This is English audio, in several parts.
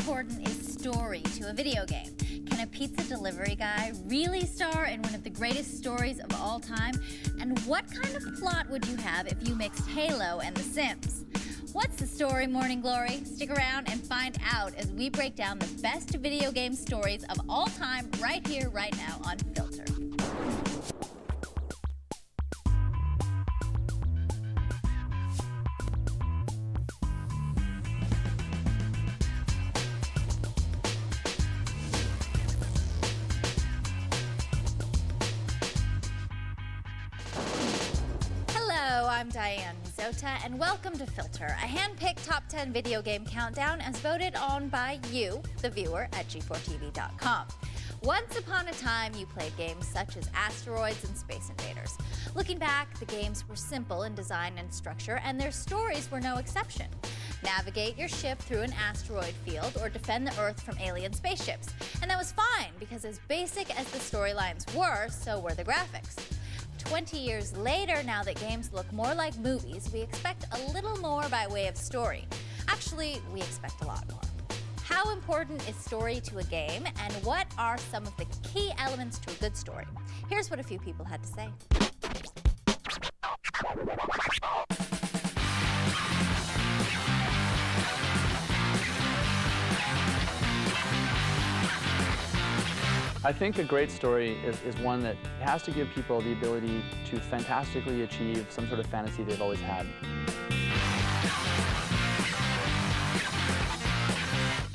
important is story to a video game? Can a pizza delivery guy really star in one of the greatest stories of all time? And what kind of plot would you have if you mixed Halo and The Sims? What's the story, Morning Glory? Stick around and find out as we break down the best video game stories of all time right here, right now on Filter. I'm Diane Mizota, and welcome to Filter, a hand-picked top 10 video game countdown as voted on by you, the viewer, at g4tv.com. Once upon a time, you played games such as Asteroids and Space Invaders. Looking back, the games were simple in design and structure, and their stories were no exception. Navigate your ship through an asteroid field or defend the Earth from alien spaceships. And that was fine, because as basic as the storylines were, so were the graphics. 20 years later, now that games look more like movies, we expect a little more by way of story. Actually, we expect a lot more. How important is story to a game, and what are some of the key elements to a good story? Here's what a few people had to say. I think a great story is one that has to give people the ability to fantastically achieve some sort of fantasy they've always had.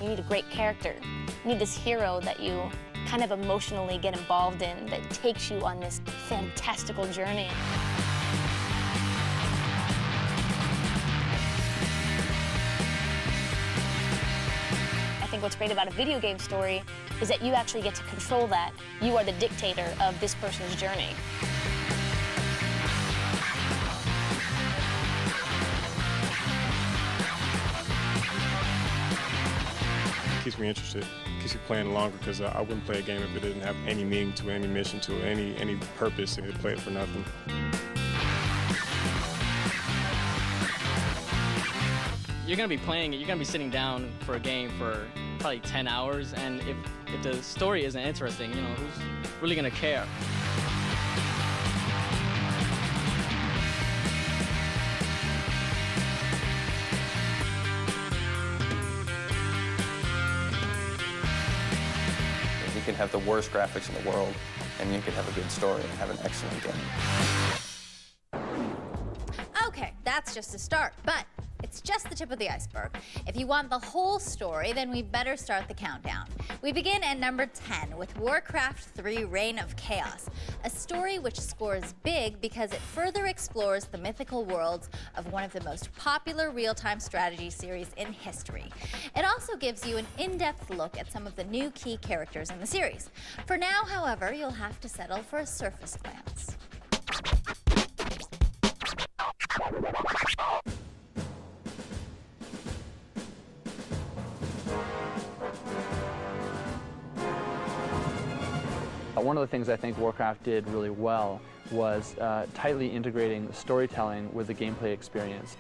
You need a great character. You need this hero that you kind of emotionally get involved in, that takes you on this fantastical journey. I think what's great about a video game story is that you actually get to control that. You are the dictator of this person's journey. It keeps me interested, keeps me playing longer, because I wouldn't play a game if it didn't have any meaning to it, any mission to it, any purpose. I could play it for nothing. You're gonna be playing it, you're gonna be sitting down for a game for probably 10 hours, and if the story isn't interesting, you know, who's really gonna care? You can have the worst graphics in the world, and you can have a good story and have an excellent game. Okay, that's just a start, but it's just the tip of the iceberg. If you want the whole story, then we better start the countdown. We begin at number 10 with Warcraft 3: Reign of Chaos, a story which scores big because it further explores the mythical worlds of one of the most popular real-time strategy series in history. It also gives you an in-depth look at some of the new key characters in the series. For now, however, you'll have to settle for a surface glance. One of the things I think Warcraft did really well was tightly integrating the storytelling with the gameplay experience.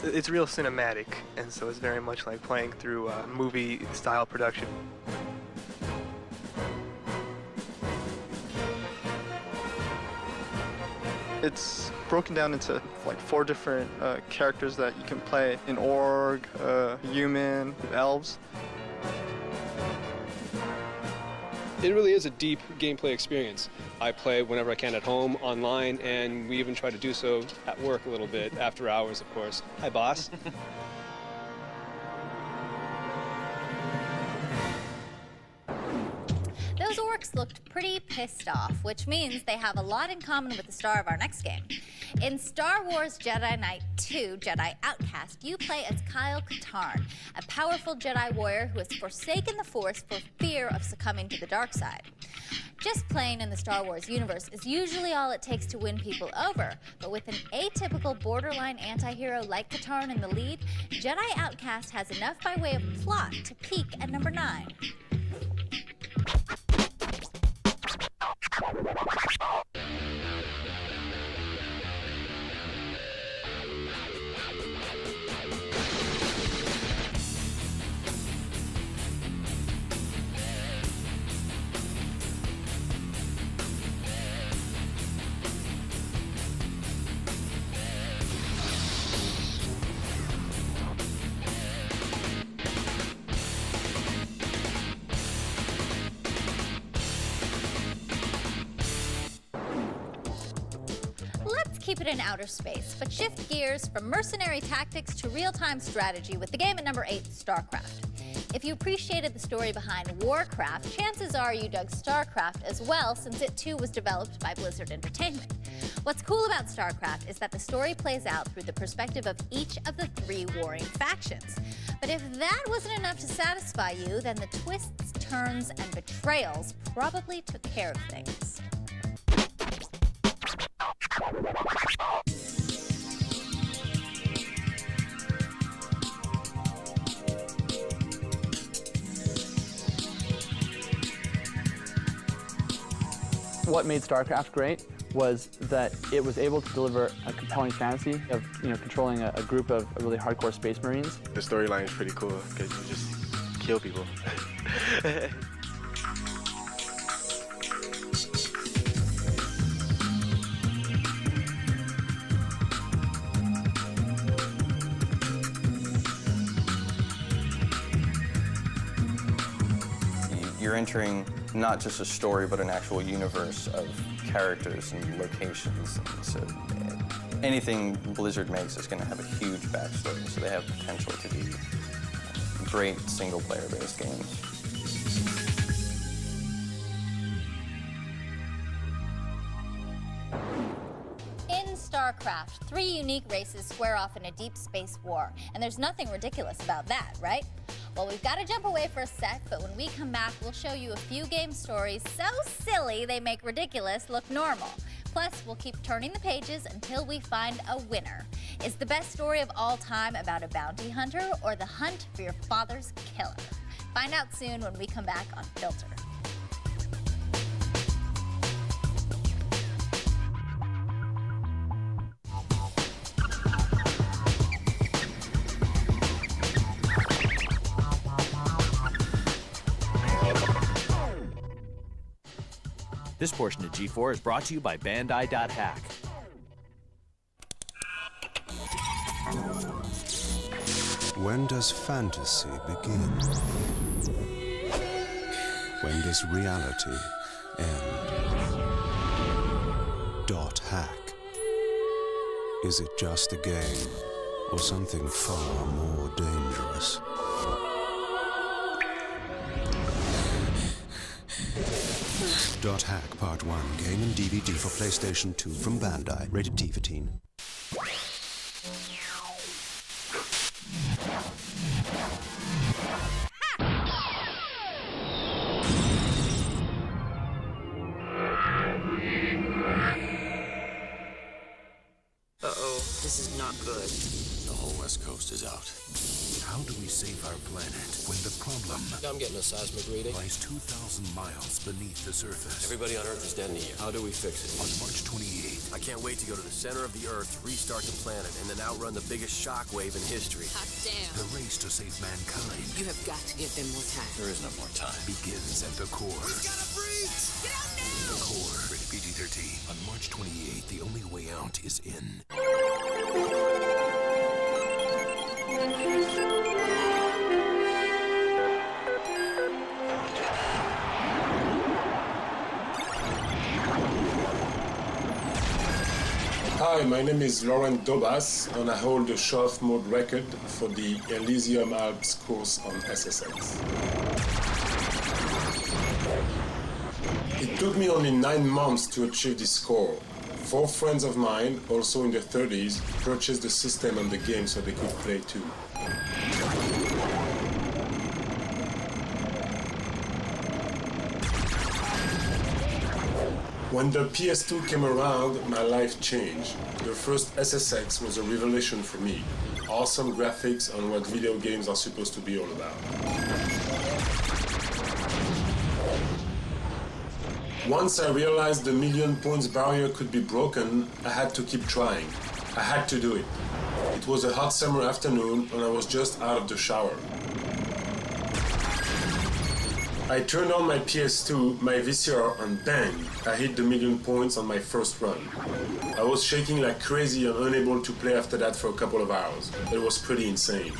It's real cinematic, and so it's very much like playing through a movie-style production. It's broken down into like 4 different characters that you can play: an orc, human, elves. It really is a deep gameplay experience. I play whenever I can at home, online, and we even try to do so at work a little bit, after hours, of course. Hi, boss. Those orcs looked pretty pissed off, which means they have a lot in common with the star of our next game. In Star Wars Jedi Knight 2, Jedi Outcast, you play as Kyle Katarn, a powerful Jedi warrior who has forsaken the Force for fear of succumbing to the dark side. Just playing in the Star Wars universe is usually all it takes to win people over, but with an atypical borderline anti-hero like Katarn in the lead, Jedi Outcast has enough by way of plot to peak at number 9. keep it in outer space, but shift gears from mercenary tactics to real-time strategy with the game at number 8, StarCraft. If you appreciated the story behind Warcraft, chances are you dug StarCraft as well, since it too was developed by Blizzard Entertainment. What's cool about StarCraft is that the story plays out through the perspective of each of the 3 warring factions. But if that wasn't enough to satisfy you, then the twists, turns, and betrayals probably took care of things. What made StarCraft great was that it was able to deliver a compelling fantasy of controlling a group of really hardcore space marines. The storyline is pretty cool because you just kill people. You're entering not just a story, but an actual universe of characters and locations. And so anything Blizzard makes is going to have a huge backstory, so they have potential to be great single-player based games. In StarCraft, 3 unique races square off in a deep space war, and there's nothing ridiculous about that, right? Well, we've got to jump away for a sec, but when we come back, we'll show you a few game stories so silly they make ridiculous look normal. Plus, we'll keep turning the pages until we find a winner. Is the best story of all time about a bounty hunter or the hunt for your father's killer? Find out soon when we come back on Filter. This portion of G4 is brought to you by Bandai.hack. When does fantasy begin? When does reality end? .hack. Is it just a game or something far more dangerous? .hack Part 1, game and DVD for PlayStation 2 from Bandai, rated T for teen. Uh-oh, this is not good. The whole West Coast is out. How do we save our planet when the problem I'm getting a seismic reading. lies 2,000 miles beneath the surface? Everybody on Earth is dead in a year. How do we fix it? On March 28th, I can't wait to go to the center of the Earth, restart the planet, and then outrun the biggest shockwave in history. Hot damn. the race to save mankind You have got to give them more time. There is no more time. begins at the core. We've got to breach! Get out now! The core, rated PG-13. On March 28th, the only way out is in. Hi, my name is Laurent Dobas, and I hold the show-off mode record for the Elysium Alps course on SSX. It took me only 9 months to achieve this score. 4 friends of mine, also in their 30s, purchased the system and the game so they could play too. When the PS2 came around, my life changed. The first SSX was a revelation for me. Awesome graphics and what video games are supposed to be all about. Once I realized the million points barrier could be broken, I had to keep trying. I had to do it. It was a hot summer afternoon and I was just out of the shower. I turned on my PS2, my VCR, and bang, I hit the million points on my first run. I was shaking like crazy and unable to play after that for a couple of hours. It was pretty insane.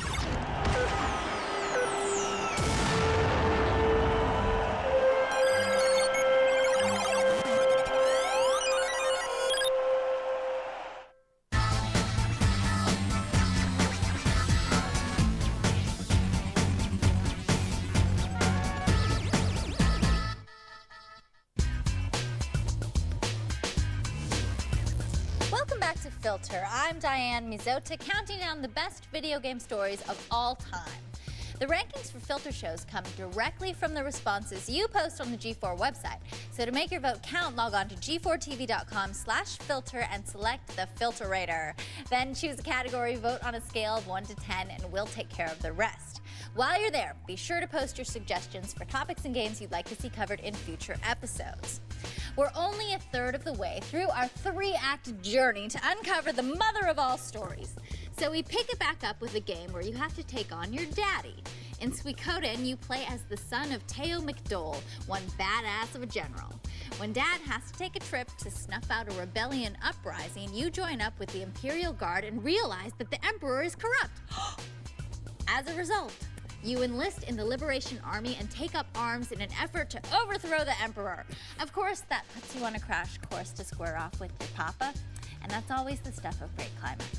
Welcome back to Filter. I'm Diane Mizota, counting down the best video game stories of all time. The rankings for Filter shows come directly from the responses you post on the G4 website. So to make your vote count, log on to g4tv.com/filter and select the Filter Rater. Then choose a category, vote on a scale of 1 to 10, and we'll take care of the rest. While you're there, be sure to post your suggestions for topics and games you'd like to see covered in future episodes. We're only a third of the way through our 3-act journey to uncover the mother of all stories. So we pick it back up with a game where you have to take on your daddy. In Suikoden, you play as the son of Teo McDole, one badass of a general. When Dad has to take a trip to snuff out a rebellion uprising, you join up with the Imperial Guard and realize that the Emperor is corrupt. As a result, you enlist in the Liberation Army and take up arms in an effort to overthrow the Emperor. Of course, that puts you on a crash course to square off with your papa, and that's always the stuff of great climaxes.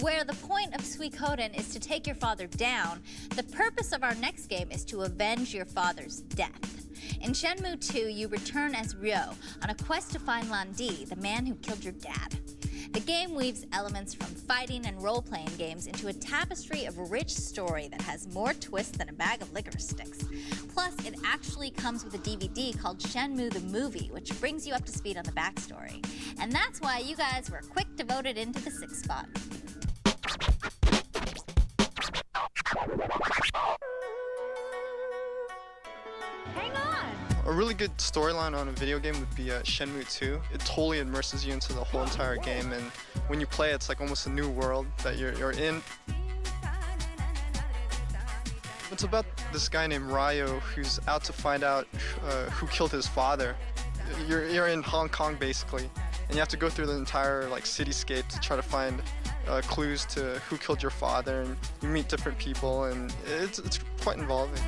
Where the point of Suikoden is to take your father down, the purpose of our next game is to avenge your father's death. In Shenmue 2, you return as Ryo on a quest to find Lan-Di, the man who killed your dad. The game weaves elements from fighting and role-playing games into a tapestry of rich story that has more twists than a bag of licorice sticks. Plus, it actually comes with a DVD called Shenmue the Movie, which brings you up to speed on the backstory. And that's why you guys were quick to vote it into the 6th spot. Hang on! A really good storyline on a video game would be Shenmue 2. It totally immerses you into the whole entire game, and when you play, it's like almost a new world that you're in. It's about this guy named Ryo who's out to find out who killed his father. You're in Hong Kong basically, and you have to go through the entire cityscape to try to find clues to who killed your father, and you meet different people, and it's quite involving.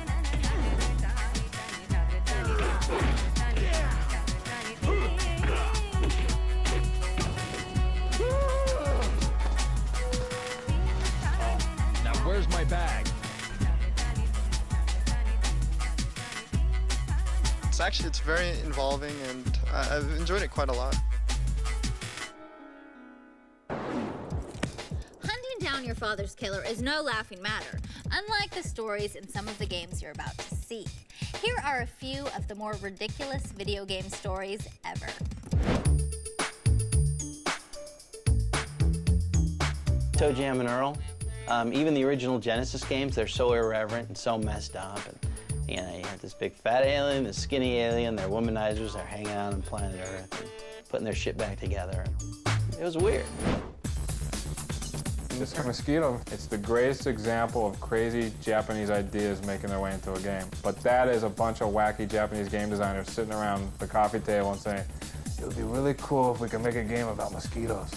Now where's my bag? It's very involving, and I've enjoyed it quite a lot. Hunting down your father's killer is no laughing matter, unlike the stories in some of the games you're about to see. Here are a few of the more ridiculous video game stories ever. Toe Jam and Earl. Even the original Genesis games, they're so irreverent and so messed up. And, you have this big fat alien, this skinny alien, they're womanizers, they're hanging out on planet Earth and putting their shit back together. It was weird. This mosquito, it's the greatest example of crazy Japanese ideas making their way into a game. But that is a bunch of wacky Japanese game designers sitting around the coffee table and saying, it would be really cool if we could make a game about mosquitoes.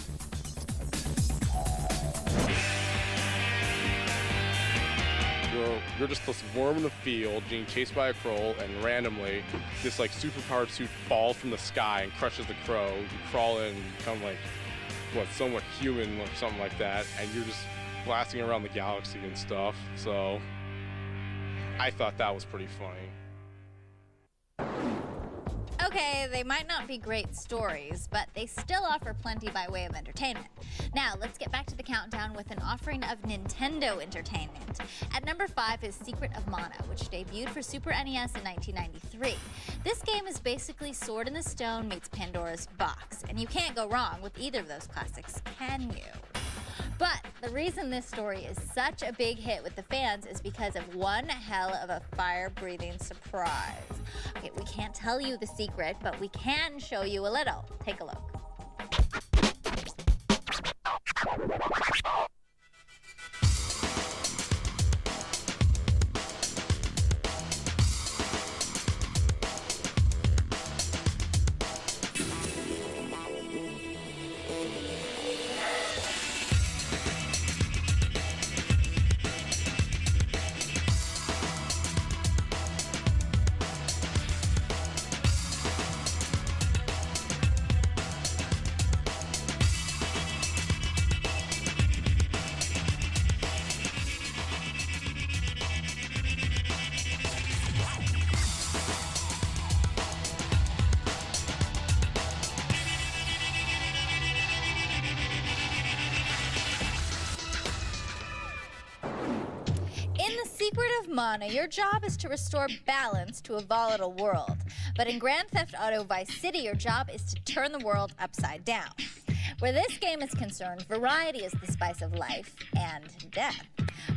You're just this worm in the field being chased by a crow, and randomly this superpowered suit falls from the sky and crushes the crow. You crawl in and become somewhat human or something like that, and you're just blasting around the galaxy and stuff. So I thought that was pretty funny. Okay, they might not be great stories, but they still offer plenty by way of entertainment. Now, let's get back to the countdown with an offering of Nintendo entertainment. At number 5 is Secret of Mana, which debuted for Super NES in 1993. This game is basically Sword in the Stone meets Pandora's Box, and you can't go wrong with either of those classics, can you? But the reason this story is such a big hit with the fans is because of one hell of a fire-breathing surprise. Okay, we can't tell you the secret, but we can show you a little. Take a look. Mana, your job is to restore balance to a volatile world. But in Grand Theft Auto Vice City, your job is to turn the world upside down. Where this game is concerned, variety is the spice of life and death.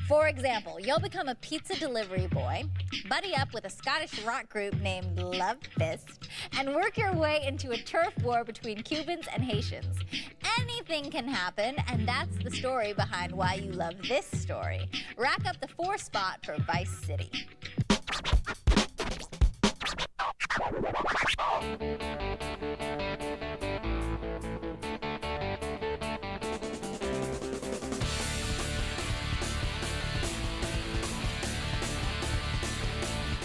For example, you'll become a pizza delivery boy, buddy up with a Scottish rock group named Love Fist, and work your way into a turf war between Cubans and Haitians. Anything can happen, and that's the story behind why you love this story. Rack up the 4 spot for Vice City.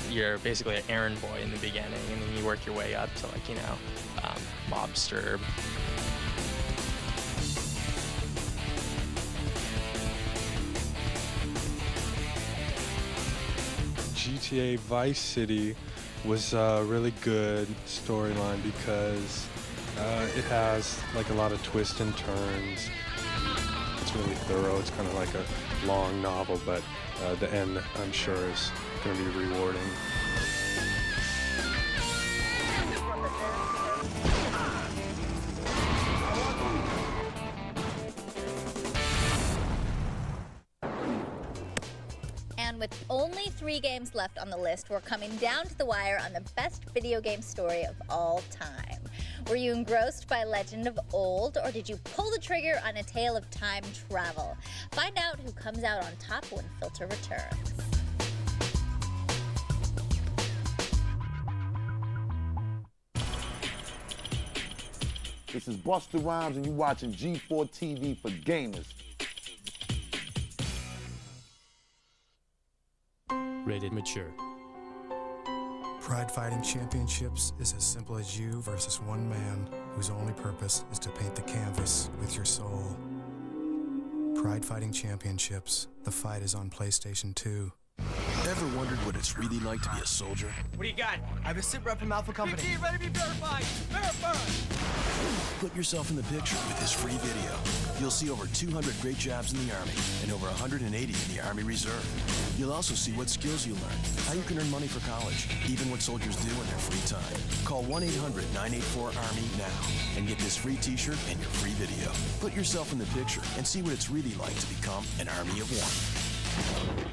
You're basically an errand boy in the beginning, and then you work your way up to, like, you know, mobster. GTA Vice City was a really good storyline because it has like a lot of twists and turns. It's really thorough. It's kind of like a long novel, but the end, I'm sure, is going to be rewarding. And with only 3 games left on the list, we're coming down to the wire on the best video game story of all time. Were you engrossed by Legend of Old, or did you pull the trigger on a tale of time travel? Find out who comes out on top when Filter returns. This is Busta Rhymes, and you're watching G4 TV for gamers. Rated mature. Pride Fighting Championships is as simple as you versus one man whose only purpose is to paint the canvas with your soul. Pride Fighting Championships. The fight is on PlayStation 2. Ever wondered what it's really like to be a soldier? What do you got? I have a sit rep from Alpha Company. PT, ready to be verified. Verified! Put yourself in the picture with this free video. You'll see over 200 great jobs in the Army and over 180 in the Army Reserve. You'll also see what skills you learn, how you can earn money for college, even what soldiers do in their free time. Call 1-800-984-ARMY now and get this free t-shirt and your free video. Put yourself in the picture and see what it's really like to become an Army of One.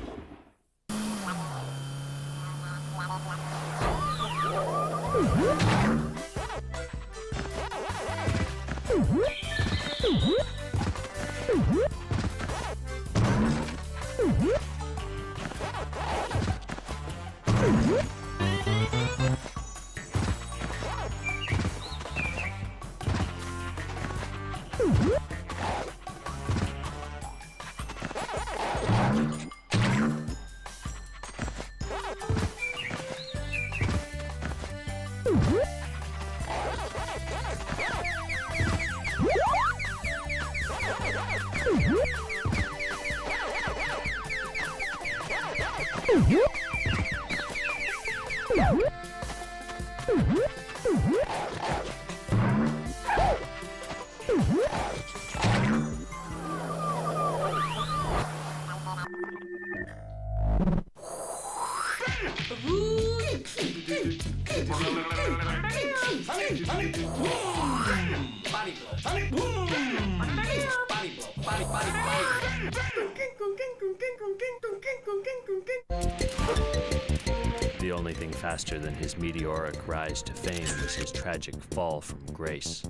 The only thing faster than his meteoric rise to fame was his tragic fall from grace.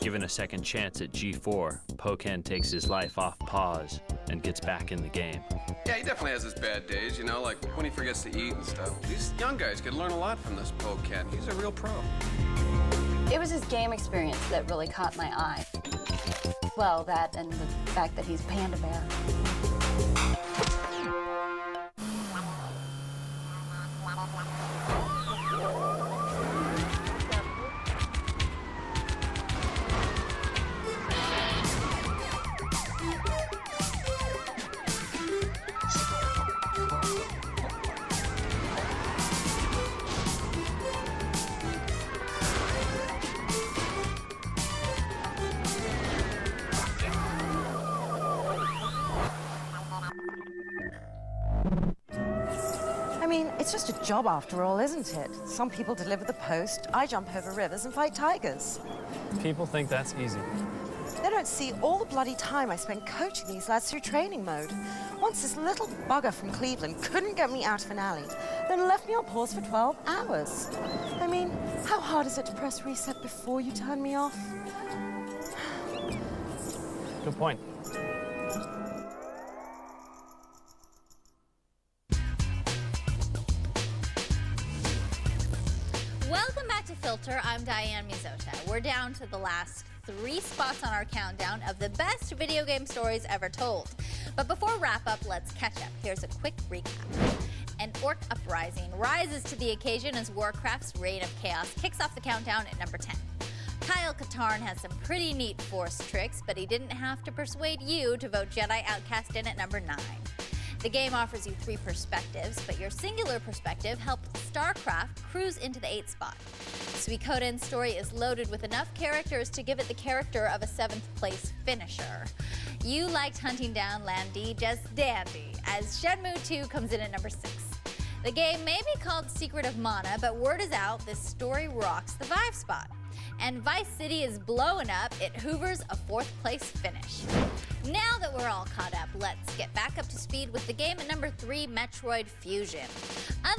Given a second chance at G4, Pocan takes his life off pause and gets back in the game. Yeah, he definitely has his bad days, you know, like when he forgets to eat and stuff. These young guys could learn a lot from this Pocan. He's a real pro. It was his game experience that really caught my eye. Well, that and the fact that he's Panda Bear. just a job after all, isn't it? Some people deliver the post, I jump over rivers and fight tigers. People think that's easy. They don't see all the bloody time I spent coaching these lads through training mode. Once this little bugger from Cleveland couldn't get me out of an alley, then left me on pause for 12 hours. I mean, how hard is it to press reset before you turn me off? Good point. Welcome back to Filter. I'm Diane Mizota. We're down to the last 3 spots on our countdown of the best video game stories ever told. But before wrap up, let's catch up. Here's a quick recap. An orc uprising rises to the occasion as Warcraft's Reign of Chaos kicks off the countdown at number 10. Kyle Katarn has some pretty neat Force tricks, but he didn't have to persuade you to vote Jedi Outcast in at number 9. The game offers you 3 perspectives, but your singular perspective helped StarCraft cruise into the 8th spot. Suikoden's story is loaded with enough characters to give it the character of a 7th place finisher. You liked hunting down Landy just dandy, as Shenmue 2 comes in at number 6. The game may be called Secret of Mana, but word is out, this story rocks the 5 spot. And Vice City is blowing up, it hoovers a 4th place finish. Now that we're all caught up, let's get back up to speed with the game at number 3, Metroid Fusion.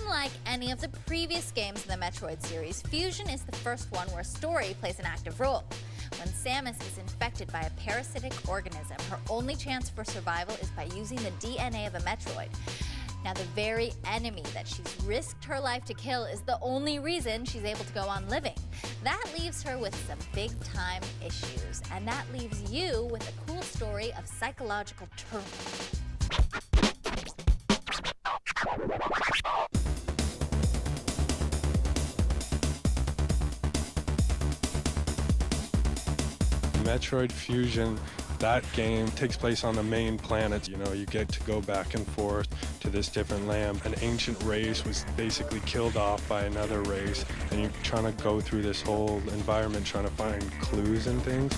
Unlike any of the previous games in the Metroid series, Fusion is the first one where story plays an active role. When Samus is infected by a parasitic organism, her only chance for survival is by using the DNA of a Metroid. Now, the very enemy that she's risked her life to kill is the only reason she's able to go on living. That leaves her with some big-time issues, and that leaves you with a cool story of psychological turmoil. Metroid Fusion, that game takes place on the main planet. You know, you get to go back and forth to this different land. An ancient race was basically killed off by another race, and you're trying to go through this whole environment trying to find clues and things.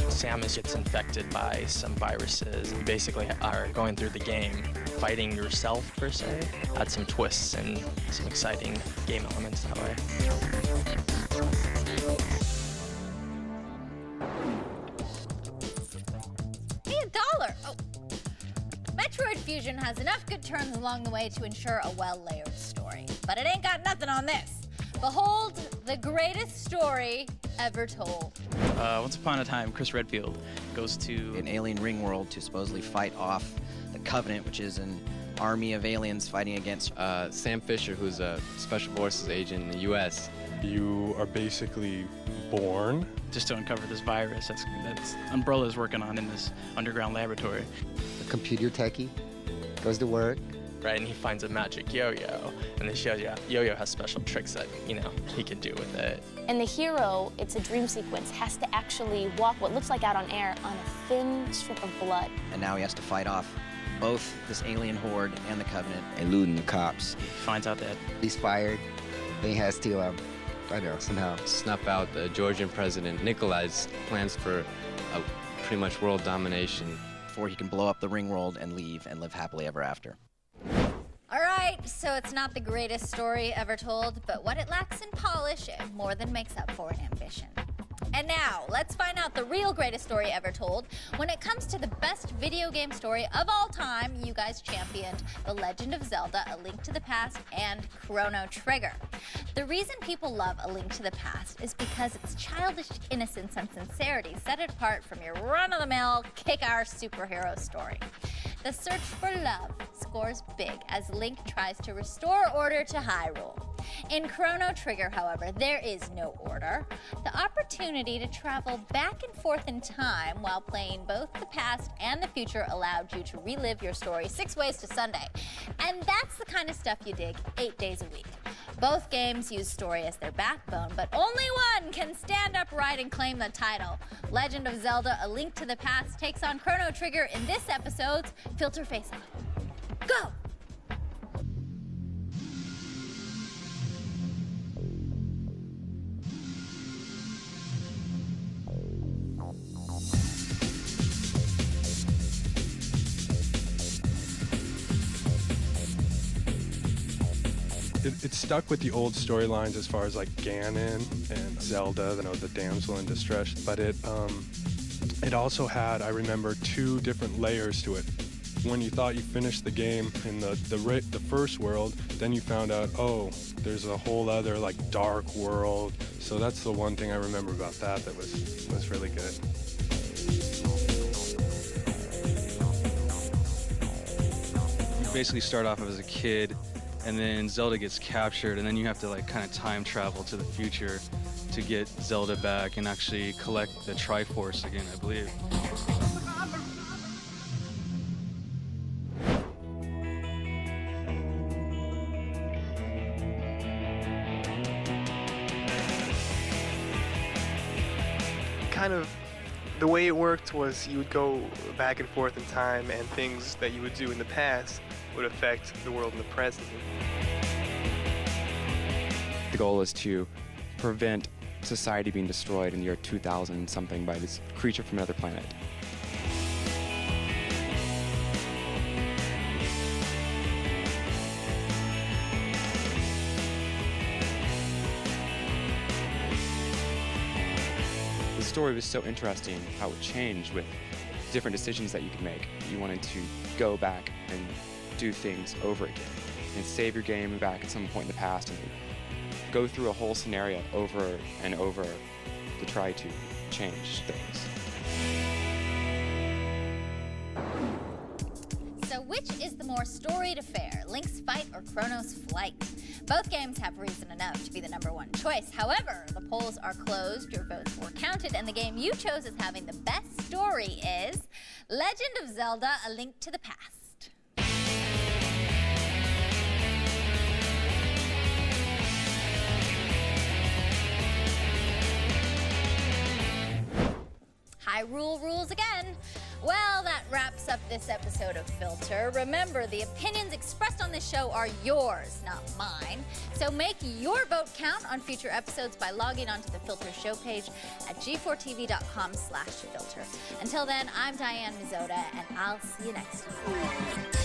Samus gets infected by some viruses. You basically are going through the game, fighting yourself, per se. Had some twists and some exciting game elements that way. Metroid Fusion has enough good turns along the way to ensure a well-layered story. But it ain't got nothing on this. Behold the greatest story ever told. Once upon a time, Chris Redfield goes to an alien ring world to supposedly fight off the Covenant, which is an army of aliens fighting against Sam Fisher, who's a Special Forces agent in the U.S. You are basically born just to uncover this virus that's Umbrella's working on in this underground laboratory. A computer techie goes to work. Right, and he finds a magic yo-yo, and this yo-yo has special tricks that, he can do with it. And the hero, it's a dream sequence, has to actually walk what looks like out on air on a thin strip of blood. And now he has to fight off both this alien horde and the Covenant. Eluding the cops. He finds out that he's fired. Then he has to, somehow snuff out the Georgian president Nikolai's plans for pretty much world domination. Before he can blow up the ring world and leave and live happily ever after. All right, so it's not the greatest story ever told, but what it lacks in polish, it more than makes up for in ambition. And now, let's find out the real greatest story ever told. When it comes to the best video game story of all time, you guys championed The Legend of Zelda, A Link to the Past, and Chrono Trigger. The reason people love A Link to the Past is because its childish innocence and sincerity set it apart from your run-of-the-mill, kick-ass superhero story. The search for love scores big as Link tries to restore order to Hyrule. In Chrono Trigger, however, there is no order. The opportunity to travel back and forth in time while playing both the past and the future allowed you to relive your story 6 ways to Sunday. And that's the kind of stuff you dig 8 days a week. Both games use story as their backbone, but only one can stand upright and claim the title. Legend of Zelda: A Link to the Past takes on Chrono Trigger in this episode's Filter Face Off. Go! it stuck with the old storylines as far as like Ganon and Zelda, you know, the damsel in distress, but it also had, I remember, 2 different layers to it. When you thought you finished the game in the first world, then you found out, oh, there's a whole other like dark world. So that's the one thing I remember about that was really good. You basically start off as a kid, and then Zelda gets captured, and then you have to like kind of time travel to the future to get Zelda back and actually collect the Triforce again, I believe. Kind of the way it worked was you would go back and forth in time, and things that you would do in the past would affect the world in the present. The goal is to prevent society being destroyed in the year 2000 something by this creature from another planet. The story was so interesting how it changed with different decisions that you could make. You wanted to go back and do things over again and save your game back at some point in the past and go through a whole scenario over and over to try to change things. So which is the more storied affair, Link's Fight or Chrono's Flight? Both games have reason enough to be the #1 choice. However, the polls are closed, your votes were counted, and the game you chose as having the best story is Legend of Zelda: A Link to the Past. Hyrule rules again. Well, that wraps up this episode of Filter. Remember, the opinions expressed on this show are yours, not mine. So make your vote count on future episodes by logging onto the Filter show page at g4tv.com/filter. Until then, I'm Diane Mizzota, and I'll see you next time.